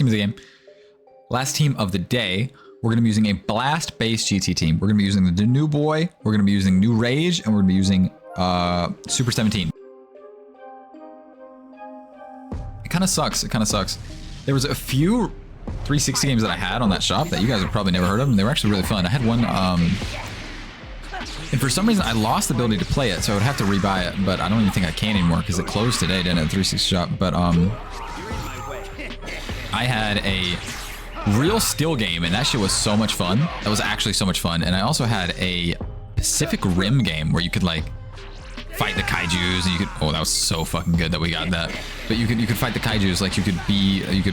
team of the game. Last team of the day. We're going to be using a blast-based GT team. We're going to be using the New Boy. We're going to be using New Rage. And we're going to be using Super 17. It kind of sucks. It kind of sucks. There was a few 360 games that I had on that shop that you guys have probably never heard of. And they were actually really fun. I had one... and for some reason, I lost the ability to play it. So I would have to rebuy it. But I don't even think I can anymore because it closed today, didn't it? 360 shop. But I had a... real still game, and that shit was so much fun. That was actually so much fun. And I also had a Pacific Rim game where you could like fight the kaijus, and you could, oh, that was so fucking good that we got that. But you could fight the kaijus, like you could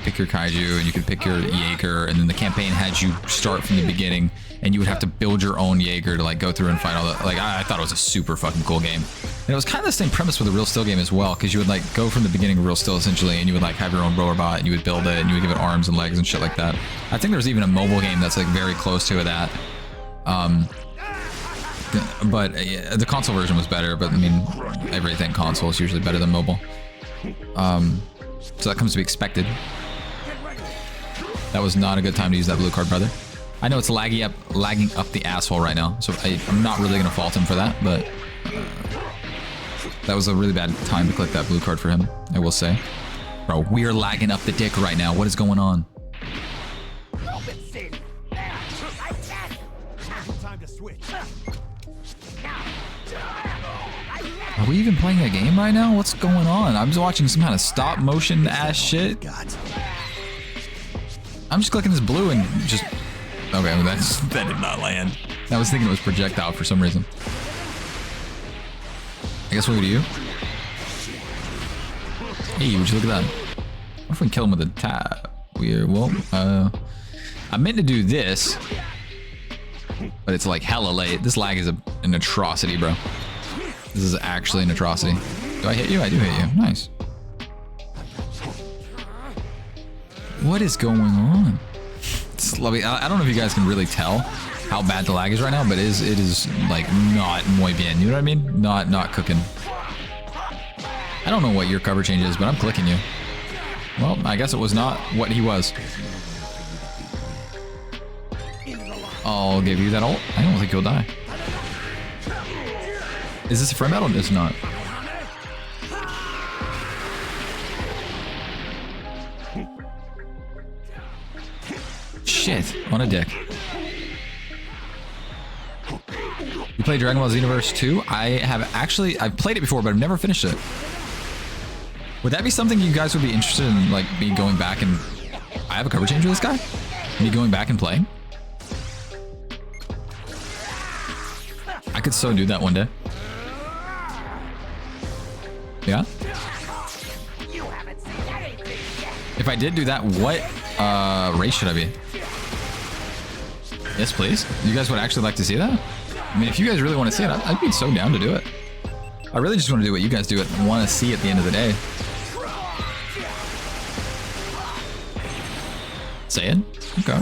pick your kaiju and you could pick your Jaeger, and then the campaign had you start from the beginning, and you would have to build your own Jaeger to like go through and fight all that. Like I thought it was a super fucking cool game. And it was kind of the same premise with a real still game as well, because you would like go from the beginning of real still essentially, and you would like have your own roller bot, and you would build it, and you would give it arms and legs and shit like that. I think there's even a mobile game that's like very close to that. But the console version was better, but I mean, everything console is usually better than mobile. So that comes to be expected. That was not a good time to use that blue card, brother. I know it's lagging up the asshole right now, so I'm not really gonna fault him for that, but that was a really bad time to click that blue card for him, I will say. Bro, we are lagging up the dick right now. What is going on? Are we even playing a game right now? What's going on? I'm just watching some kind of stop motion ass shit. I'm just clicking this blue and just... Okay, that did not land. I was thinking it was projectile for some reason. I guess we'll go to you. Hey, would you look at that? What if we can kill him with a tab? I meant to do this, but it's like hella late. This lag is an atrocity, bro. This is actually an atrocity. Do I hit you? I do hit you. Nice. What is going on? I don't know if you guys can really tell how bad the lag is right now, but it is like not muy bien. You know what I mean? Not cooking. I don't know what your cover change is, but I'm clicking you. Well, I guess it was not what he was. I'll give you that ult. I don't think you'll die. Is this a frame battle? It's not. Shit, on a dick. You played Dragon Ball Xenoverse 2? I've played it before, but I've never finished it. Would that be something you guys would be interested in, like me going back and... I have a cover change with this guy? Me going back and playing? I could so do that one day. Yeah? If I did do that, what race should I be? Yes, please. You guys would actually like to see that? I mean, if you guys really want to see it, I'd be so down to do it. I really just want to do what you guys do and want to see at the end of the day. Say it? Okay.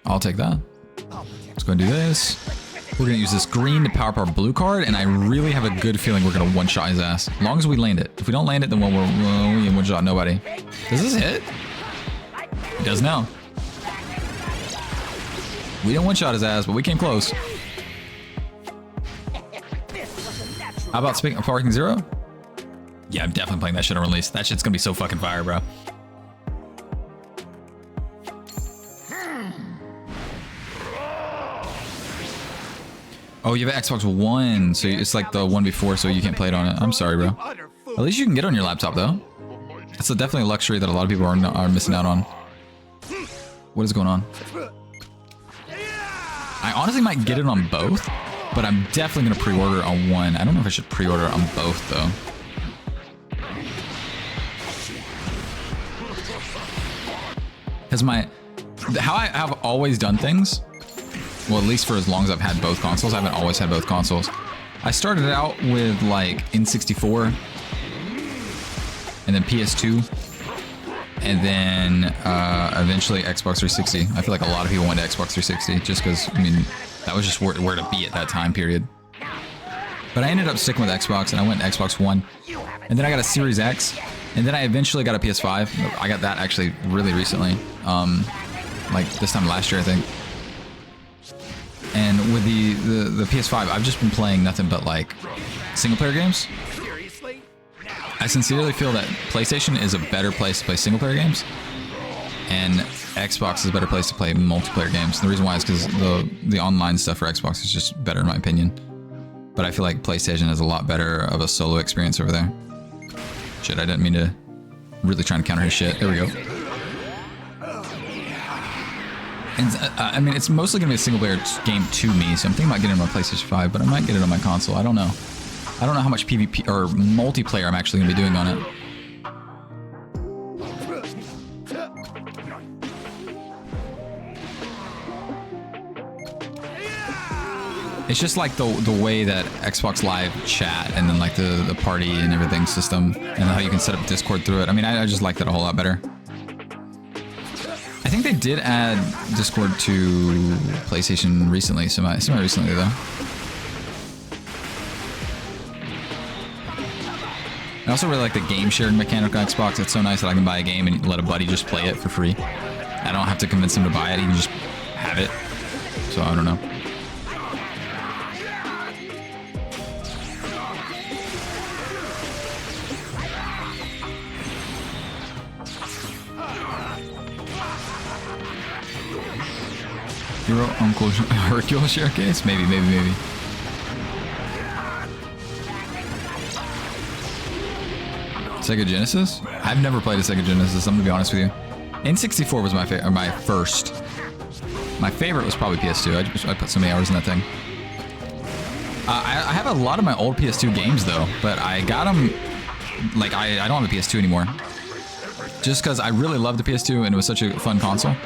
I'll take that. Let's go and do this. We're going to use this green to power up our blue card, and I really have a good feeling we're going to one-shot his ass. As long as we land it. If we don't land it, then we one-shot nobody. Does this hit? It does now. We didn't one-shot his ass, but we came close. How about Parking Zero? Yeah, I'm definitely playing that shit on release. That shit's going to be so fucking fire, bro. Oh, you have an Xbox One, so it's like the one before, so you can't play it on it. I'm sorry, bro. At least you can get it on your laptop, though. That's definitely a luxury that a lot of people are missing out on. What is going on? I honestly might get it on both, but I'm definitely going to pre-order on one. I don't know if I should pre-order on both, though. Because how I have always done things, well, at least for as long as I've had both consoles, I haven't always had both consoles. I started out with like N64 and then PS2 and then eventually Xbox 360. I feel like a lot of people went to Xbox 360 just because, I mean, That was just where to be at that time period. But I ended up sticking with Xbox, and I went to Xbox One. And then I got a Series X, and then I eventually got a PS5. I got that actually really recently. Like this time last year, I think. And with the PS5, I've just been playing nothing but like single-player games. I sincerely feel that PlayStation is a better place to play single-player games, and Xbox is a better place to play multiplayer games. And the reason why is because the online stuff for Xbox is just better in my opinion. But I feel like PlayStation has a lot better of a solo experience over there. Shit, I didn't mean to really try and counter his shit. There we go. And I mean, it's mostly going to be a single-player game to me, so I'm thinking about getting it on my PlayStation 5, but I might get it on my console. I don't know. I don't know how much PvP or multiplayer I'm actually going to be doing on it. It's just like the way that Xbox Live chat and then like the party and everything system and how you can set up Discord through it. I mean, I just like that a whole lot better. I think they did add Discord to PlayStation recently, semi recently though. I also really like the game sharing mechanic on Xbox. It's so nice that I can buy a game and let a buddy just play it for free. I don't have to convince him to buy it, he can just have it. So I don't know. Hero Uncle Hercule Staircase? Maybe. Sega Genesis? I've never played a Sega Genesis, I'm gonna be honest with you. N64 was my first. My favorite was probably PS2. I put so many hours in that thing. I have a lot of my old PS2 games though, but I got them, like I don't have a PS2 anymore. Just because I really loved the PS2 and it was such a fun console.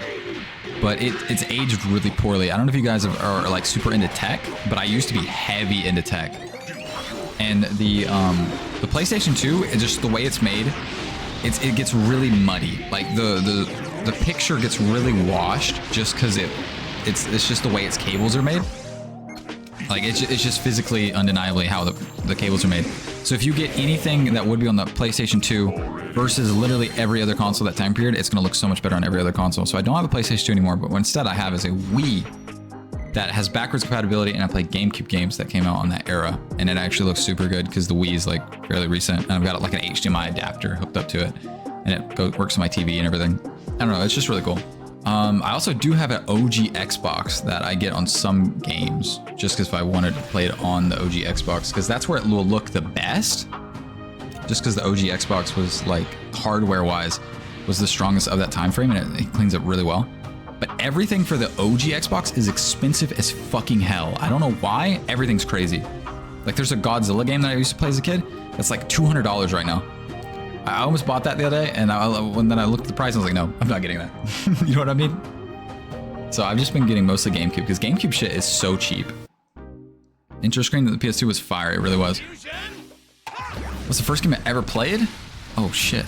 But it's aged really poorly. I don't know if you guys are like super into tech, but I used to be heavy into tech. And the PlayStation 2, it's just the way it's made, it gets really muddy. Like the picture gets really washed just because it's just the way its cables are made. Like it's just physically undeniably how the cables are made. So if you get anything that would be on the PlayStation 2 versus literally every other console that time period, it's going to look so much better on every other console. So I don't have a PlayStation 2 anymore, but what instead I have is a Wii that has backwards compatibility, and I play GameCube games that came out on that era, and it actually looks super good because the Wii is like fairly recent, and I've got like an HDMI adapter hooked up to it, and it works on my TV and everything. I don't know, it's just really cool. I also do have an OG Xbox that I get on some games, just because if I wanted to play it on the OG Xbox, because that's where it will look the best. Just because the OG Xbox was like hardware-wise was the strongest of that time frame, and it cleans up really well. But everything for the OG Xbox is expensive as fucking hell. I don't know why. Everything's crazy. Like there's a Godzilla game that I used to play as a kid. That's like $200 right now. I almost bought that the other day, and then I looked at the price and I was like, no, I'm not getting that. You know what I mean? So I've just been getting mostly GameCube, because GameCube shit is so cheap. Intro screen that the PS2 was fire, it really was. What's the first game I ever played? Oh shit.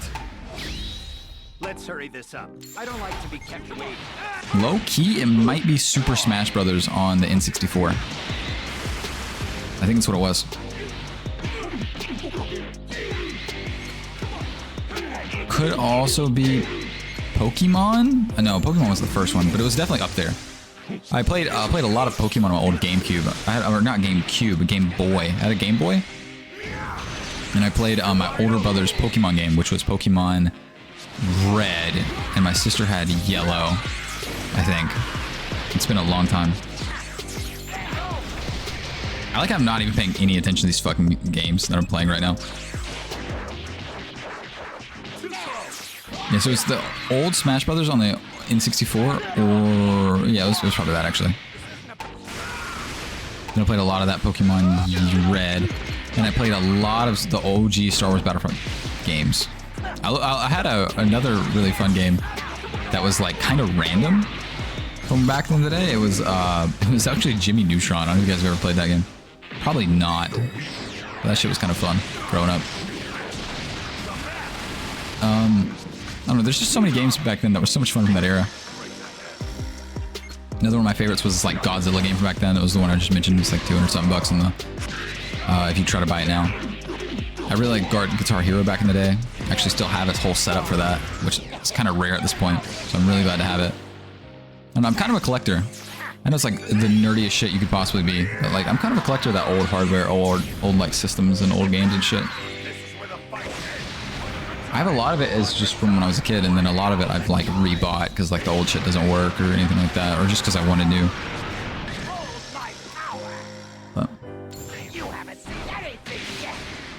Let's hurry this up. I don't like to be kept waiting. Low key, it might be Super Smash Brothers on the N64. I think that's what it was. Could also be Pokemon? No, Pokemon was the first one, but it was definitely up there. I played a lot of Pokemon on my old GameCube. Or not GameCube, but Game Boy. I had a Game Boy, and I played my older brother's Pokemon game, which was Pokemon Red, and my sister had Yellow, I think. It's been a long time. I like I'm not even paying any attention to these fucking games that I'm playing right now. Yeah, so it's the old Smash Brothers on the N64, or yeah, it was probably that actually. Then I played a lot of that Pokemon Red, and I played a lot of the OG Star Wars Battlefront games. I had another really fun game that was like kind of random from back in the day. It was actually Jimmy Neutron. I don't know if you guys have ever played that game. Probably not. But that shit was kind of fun growing up. I don't know, there's just so many games back then that were so much fun from that era. Another one of my favorites was this like Godzilla game from back then. That was the one I just mentioned. It's like 200 something bucks on the if you try to buy it now. I really like Guitar Hero back in the day. I actually still have its whole setup for that, which is kind of rare at this point. So I'm really glad to have it. And I'm kind of a collector. I know it's like the nerdiest shit you could possibly be, but like I'm kind of a collector of that old hardware, old like systems and old games and shit. I have a lot of it is just from when I was a kid, and then a lot of it I've like rebought because like the old shit doesn't work or anything like that, or just because I wanted new. But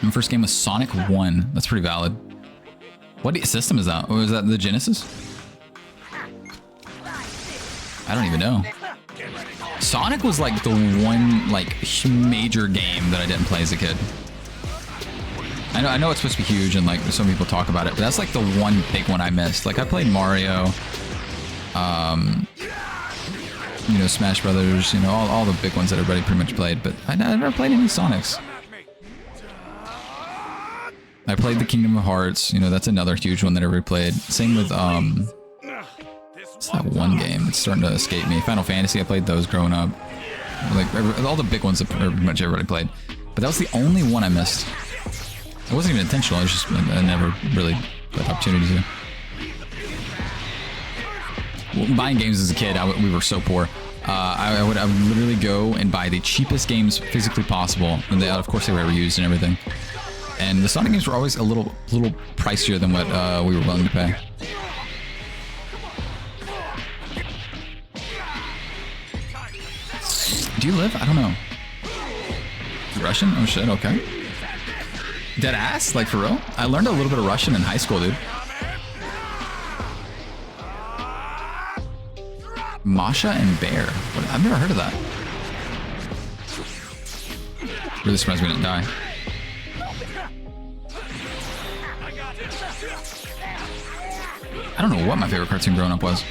my first game was Sonic 1. That's pretty valid. What system is that? Or is that the Genesis? I don't even know. Sonic was like the one like major game that I didn't play as a kid. I know it's supposed to be huge and like some people talk about it, but that's like the one big one I missed. Like I played Mario, you know, Smash Brothers, you know, all the big ones that everybody pretty much played, but I never played any Sonics. I played the Kingdom of Hearts, you know, that's another huge one that I ever played. Same with, what's that one game? It's starting to escape me. Final Fantasy, I played those growing up. Like, all the big ones that pretty much everybody played. But that was the only one I missed. It wasn't even intentional, it was just, I never really got the opportunity to. Well, buying games as a kid, we were so poor. I would literally go and buy the cheapest games physically possible. And they, of course they were ever used and everything. And the Sonic games were always a little pricier than what we were willing to pay. Do you live? I don't know. Russian? Oh shit, okay. Dead ass? Like for real? I learned a little bit of Russian in high school, dude. Masha and Bear. What? I've never heard of that. Really surprised we didn't die. I don't know what my favorite cartoon growing up was.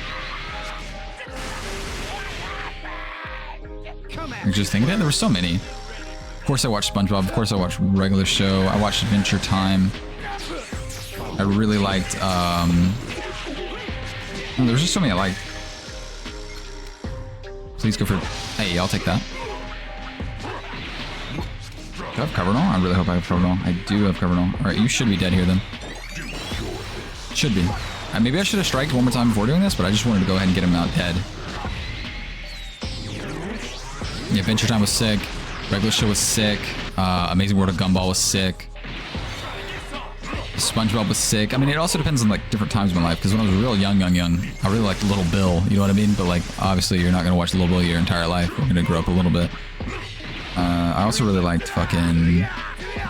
I'm just thinking it. There were so many. Of course I watched SpongeBob. Of course I watched Regular Show. I watched Adventure Time. I really liked, there's just so many I liked. Please go for, hey, I'll take that. Do I have cover all? I really hope I have cover all. I do have cover all. Alright, you should be dead here then. Should be. Maybe I should have striked one more time before doing this, but I just wanted to go ahead and get him out dead. Yeah, Adventure Time was sick. Regular Show was sick. Amazing World of Gumball was sick. SpongeBob was sick. I mean, it also depends on like different times in my life. Because when I was real young, I really liked Little Bill. You know what I mean? But like, obviously, you're not gonna watch Little Bill your entire life. You're gonna grow up a little bit. I also really liked fucking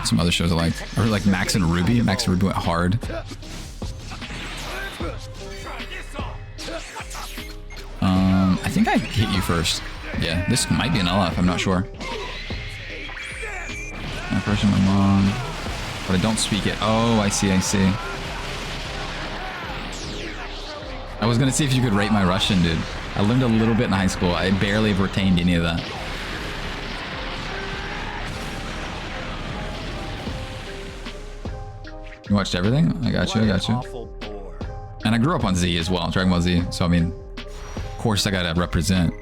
some other shows I liked. I really liked Max and Ruby. Max and Ruby went hard. I think I hit you first. Yeah, this might be an LF, I'm not sure. My Russian, my mom. But I don't speak it. Oh, I see. I was gonna see if you could rate my Russian, dude. I learned a little bit in high school. I barely have retained any of that. You watched everything? I got you. And I grew up on Z as well, Dragon Ball Z. So, I mean, of course I gotta represent.